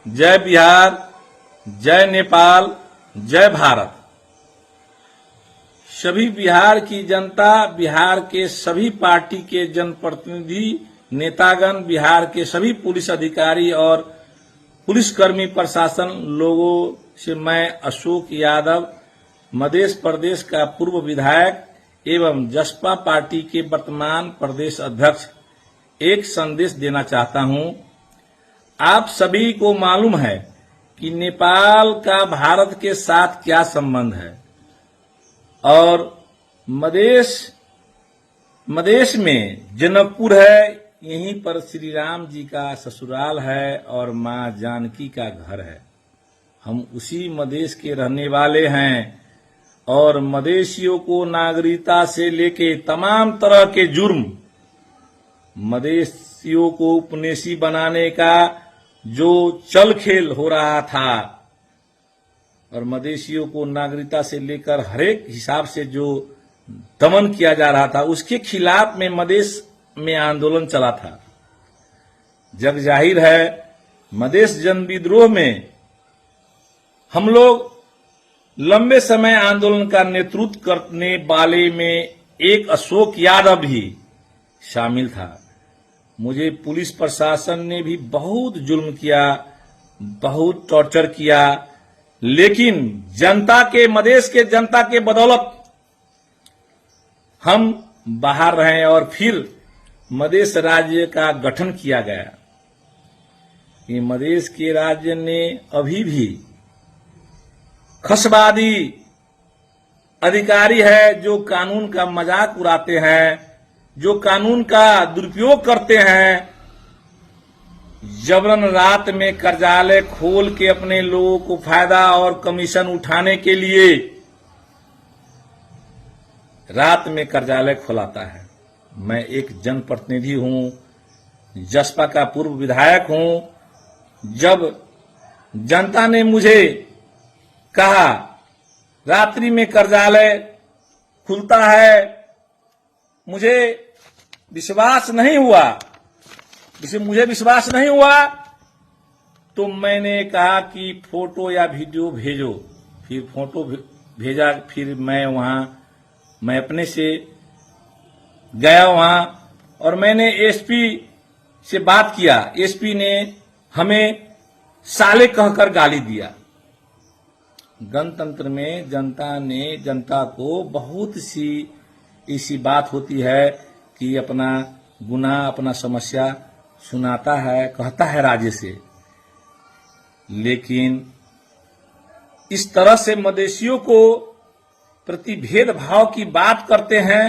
जय बिहार, जय नेपाल, जय भारत। सभी बिहार की जनता, बिहार के सभी पार्टी के जनप्रतिनिधि, नेतागण, बिहार के सभी पुलिस अधिकारी और पुलिसकर्मी, प्रशासन लोगों से मैं अशोक यादव, मध्य प्रदेश का पूर्व विधायक एवं जसपा पार्टी के वर्तमान प्रदेश अध्यक्ष एक संदेश देना चाहता हूं। आप सभी को मालूम है कि नेपाल का भारत के साथ क्या संबंध है और मधेश में जनकपुर है, यहीं पर श्री राम जी का ससुराल है और मां जानकी का घर है। हम उसी मधेश के रहने वाले हैं और मधेशियों को नागरिकता से लेके तमाम तरह के जुर्म, मधेशियों को उपनिवेशी बनाने का जो चल खेल हो रहा था और मधेशियों को नागरिकता से लेकर हरेक हिसाब से जो दमन किया जा रहा था, उसके खिलाफ में मधेश में आंदोलन चला था। जग जाहिर है, मधेश जन विद्रोह में हम लोग लंबे समय आंदोलन का नेतृत्व करने वाले में एक अशोक यादव भी शामिल था। मुझे पुलिस प्रशासन ने भी बहुत जुल्म किया, बहुत टॉर्चर किया, लेकिन जनता के, मधेश के जनता के बदौलत हम बाहर रहे और फिर मधेश राज्य का गठन किया गया। ये मधेश के राज्य ने अभी भी खसवादी अधिकारी है जो कानून का मजाक उड़ाते हैं, जो कानून का दुरुपयोग करते हैं, जबरन रात में कार्यालय खोल के अपने लोगों को फायदा और कमीशन उठाने के लिए रात में कार्यालय खोलाता है। मैं एक जनप्रतिनिधि हूं, जसपा का पूर्व विधायक हूं। जब जनता ने मुझे कहा रात्रि में कार्यालय खुलता है, मुझे विश्वास नहीं हुआ, तो मैंने कहा कि फोटो या वीडियो भेजो। फिर फोटो भेजा, फिर मैं अपने से गया वहां और मैंने एसपी से बात किया। एसपी ने हमें साले कहकर गाली दिया। गणतंत्र में जनता को बहुत सी ऐसी बात होती है कि अपना गुनाह, अपना समस्या सुनाता है, कहता है राज्य से, लेकिन इस तरह से मधेशियों को प्रति भेदभाव की बात करते हैं।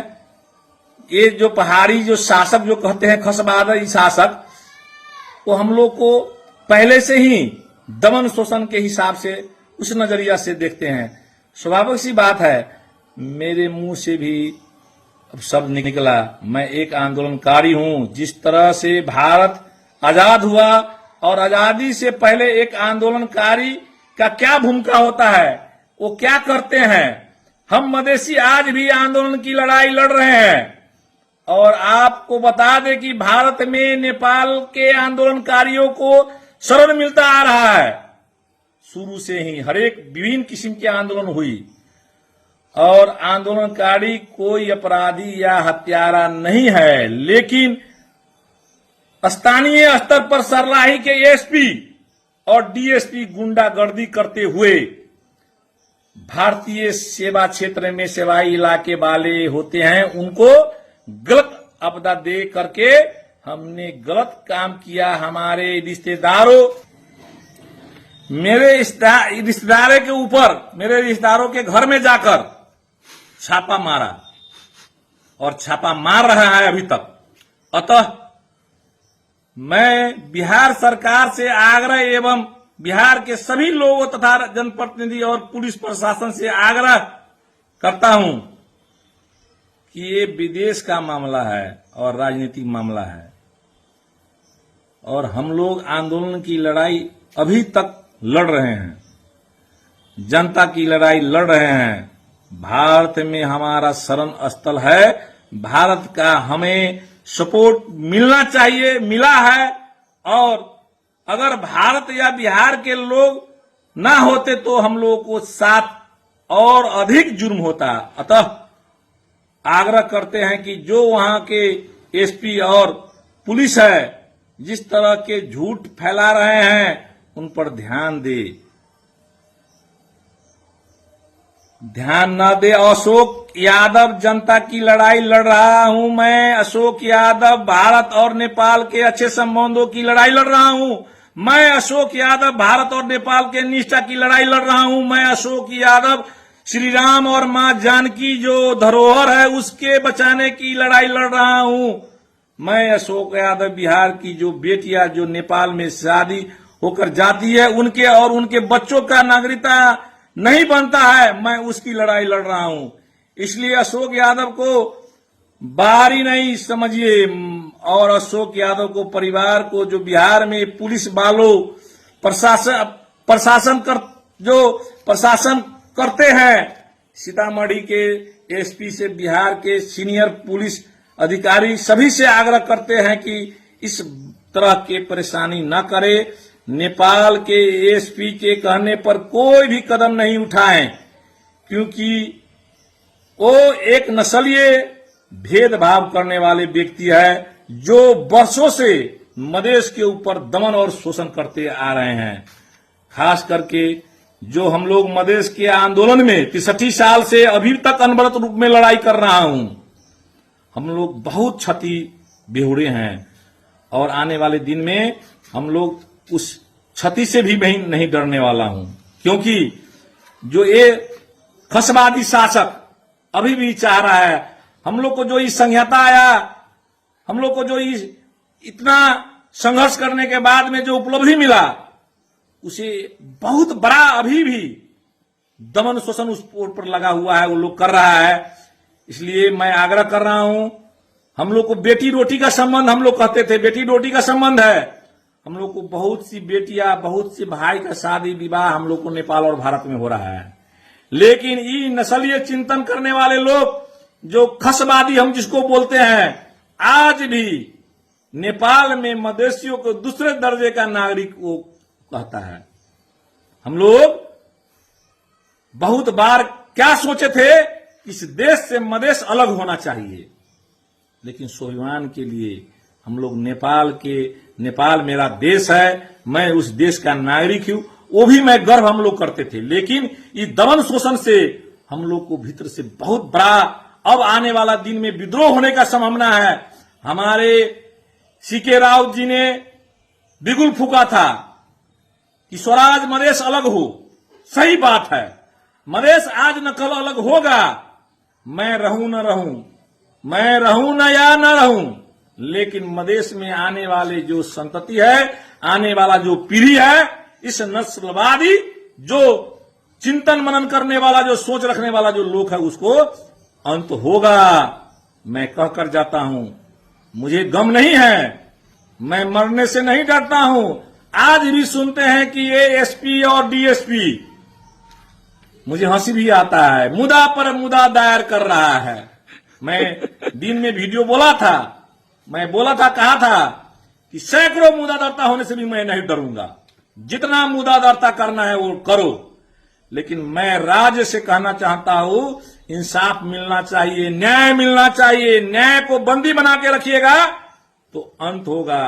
ये जो पहाड़ी जो शासक जो कहते हैं खसवादी शासक, वो हम लोग को पहले से ही दमन शोषण के हिसाब से उस नजरिया से देखते हैं। स्वाभाविक सी बात है, मेरे मुंह से भी अब शब्द निकला। मैं एक आंदोलनकारी हूं। जिस तरह से भारत आजाद हुआ और आजादी से पहले एक आंदोलनकारी का क्या भूमिका होता है, वो क्या करते हैं, हम मधेसी आज भी आंदोलन की लड़ाई लड़ रहे हैं। और आपको बता दें कि भारत में नेपाल के आंदोलनकारियों को शरण मिलता आ रहा है। शुरू से ही हरेक विभिन्न किस्म के आंदोलन हुई और आंदोलनकारी कोई अपराधी या हत्यारा नहीं है, लेकिन स्थानीय स्तर पर सरलाही के एसपी और डीएसपी गुंडागर्दी करते हुए भारतीय सेवा क्षेत्र में सेवाई इलाके वाले होते हैं, उनको गलत आपदा दे करके हमने गलत काम किया। हमारे रिश्तेदारों, मेरे रिश्तेदारों के ऊपर, मेरे रिश्तेदारों के घर में जाकर छापा मारा और छापा मार रहा है अभी तक। अतः मैं बिहार सरकार से आग्रह एवं बिहार के सभी लोगों तथा जनप्रतिनिधि और पुलिस प्रशासन से आग्रह करता हूं कि ये विदेश का मामला है और राजनीतिक मामला है और हम लोग आंदोलन की लड़ाई अभी तक लड़ रहे हैं, जनता की लड़ाई लड़ रहे हैं। भारत में हमारा शरण स्थल है, भारत का हमें सपोर्ट मिलना चाहिए, मिला है और अगर भारत या बिहार के लोग ना होते तो हम लोगों को साथ और अधिक जुर्म होता। अतः आग्रह करते हैं कि जो वहां के एसपी और पुलिस है जिस तरह के झूठ फैला रहे हैं उन पर ध्यान न दे। अशोक यादव जनता की लड़ाई लड़ रहा हूं मैं। अशोक यादव भारत और नेपाल के अच्छे संबंधों की लड़ाई लड़ रहा हूं मैं। अशोक यादव भारत और नेपाल के निष्ठा की लड़ाई लड़ रहा हूं मैं। अशोक यादव श्री राम और मां जानकी जो धरोहर है उसके बचाने की लड़ाई लड़ रहा हूं मैं। अशोक यादव बिहार की जो बेटियां जो नेपाल में शादी होकर जाती है उनके और उनके बच्चों का नागरिकता नहीं बनता है, मैं उसकी लड़ाई लड़ रहा हूं। इसलिए अशोक यादव को बाहरी नहीं समझिए और अशोक यादव को परिवार को जो बिहार में पुलिस वालों प्रशासन करते हैं, सीतामढ़ी के एसपी से बिहार के सीनियर पुलिस अधिकारी सभी से आग्रह करते हैं कि इस तरह के परेशानी न करे। नेपाल के एसपी के कहने पर कोई भी कदम नहीं उठाएं क्योंकि वो एक नस्लीय भेदभाव करने वाले व्यक्ति है जो वर्षों से मधेश के ऊपर दमन और शोषण करते आ रहे हैं। खास करके जो हम लोग मधेश के आंदोलन में 63 साल से अभी तक अनवरत रूप में लड़ाई कर रहा हूं, हम लोग बहुत क्षति बेहुरे हैं और आने वाले दिन में हम लोग उस क्षति से भी नहीं डरने वाला हूं क्योंकि जो ये खसवादी शासक अभी भी चाह रहा है, हम लोग को जो इस संहिता आया, हम लोग को जो इतना संघर्ष करने के बाद में जो उपलब्धि मिला उसे बहुत बड़ा अभी भी दमन शोषण उस पर लगा हुआ है, वो लोग कर रहा है। इसलिए मैं आग्रह कर रहा हूं, हम लोग को बेटी रोटी का संबंध हम लोग कहते थे, बेटी रोटी का संबंध है। हम लोग को बहुत सी बेटियां, बहुत सी भाई का शादी विवाह हम लोग को नेपाल और भारत में हो रहा है, लेकिन ये नस्लीय चिंतन करने वाले लोग जो खसवादी हम जिसको बोलते हैं, आज भी नेपाल में मधेशियों को दूसरे दर्जे का नागरिक वो कहता है। हम लोग बहुत बार क्या सोचे थे, इस देश से मधेश अलग होना चाहिए, लेकिन स्वाभिमान के लिए हम लोग नेपाल मेरा देश है, मैं उस देश का नागरिक हूं, वो भी मैं गर्व हम लोग करते थे। लेकिन इस दमन शोषण से हम लोग को भीतर से बहुत बड़ा अब आने वाला दिन में विद्रोह होने का संभावना है। हमारे सीके राव जी ने बिगुल फूका था कि स्वराज मधेश अलग हो, सही बात है, मधेश आज न कल अलग होगा। मैं रहूं न रहूं, मैं रहूं न या न रहूं, लेकिन मधेश में आने वाले जो संतति है, आने वाला जो पीढ़ी है, इस नस्लवादी जो चिंतन मनन करने वाला, जो सोच रखने वाला जो लोग है, उसको अंत होगा। मैं कहकर जाता हूं, मुझे गम नहीं है, मैं मरने से नहीं डरता हूं। आज भी सुनते हैं कि ये एसपी और डीएसपी, मुझे हंसी भी आता है, मुद्दा पर मुद्दा दायर कर रहा है। मैं दिन में वीडियो बोला था, कहा था कि सैकड़ों मुद्दा दर्ता होने से भी मैं नहीं डरूंगा, जितना मुद्दा दर्ता करना है वो करो, लेकिन मैं राज्य से कहना चाहता हूं, इंसाफ मिलना चाहिए, न्याय मिलना चाहिए। न्याय को बंदी बना के रखिएगा तो अंत होगा।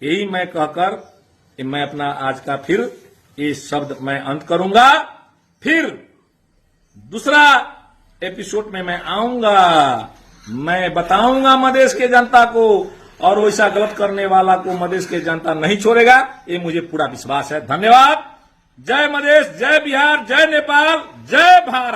यही मैं कहकर मैं अपना आज का फिर ये शब्द मैं अंत करूंगा। फिर दूसरा एपिसोड में मैं आऊंगा, मैं बताऊंगा मधेश के जनता को, और वैसा गलत करने वाला को मधेश के जनता नहीं छोड़ेगा, ये मुझे पूरा विश्वास है। धन्यवाद। जय मधेश, जय बिहार, जय नेपाल, जय भारत।